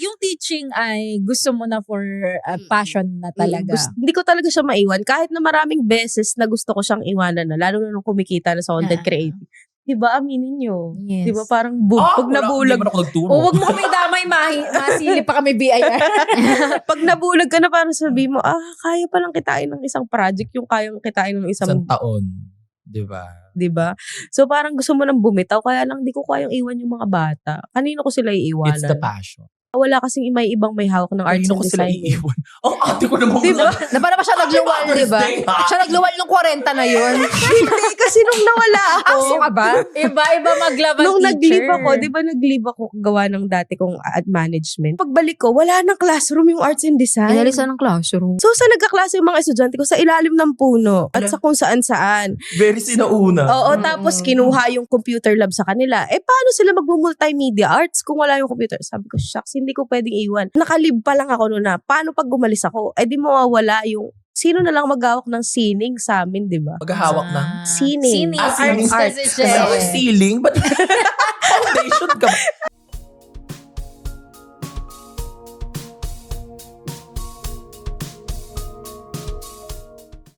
Yung teaching ay gusto mo na for passion na talaga. Hindi ko talaga siya maiwan. Kahit na maraming beses na gusto ko siyang iwanan na, lalo na nung kumikita na sa content creating. Diba, aminin nyo? Yes. Diba, parang pag nabulag. Hindi man ako nagturo. Huwag mo kami damay, masili pa kami BIR. Pag nabulag ka na, parang sabi mo, kaya palang kitain ng isang project yung kayang kitain ng Isang taon. Diba? Diba? So, parang gusto mo nang bumitaw, kaya lang di ko kayang iwan yung mga bata. Kanino ko sila iiwanan? It's the passion. Wala kasing may ibang may hawak ng arts Kanino and ko sila design. iiwan? Ate ko naman. Diba? Na parang ba siya nagluwal, di ba? Siya nagluwal nung 40 na yun. Hindi, kasi nung nawala ako. Aso ka ba? Iba-iba maglaba Nung teacher. nag-leave ako, di ba nag-leave ako gawa ng dati kong ad management. Pagbalik ko, wala nang classroom yung arts and design. Inalisan ng classroom. So, sa nagkaklase yung mga estudyante ko, sa ilalim ng puno at sa kung saan-saan. Very sinauna. Oo, tapos kinuha yung computer lab sa kanila. Paano sila mag-multimedia arts kung wala yung computer? Sabi ko, shucks, hindi ko pwedeng iwan. Nakalib pa lang ako noon na, paano pag gumalis ako? Di mawawala yung, sino na lang maghawak ng sining sa amin, di ba? Maghahawak ng Sining. sining. Arts. Ceiling? Ba't foundation ka ba?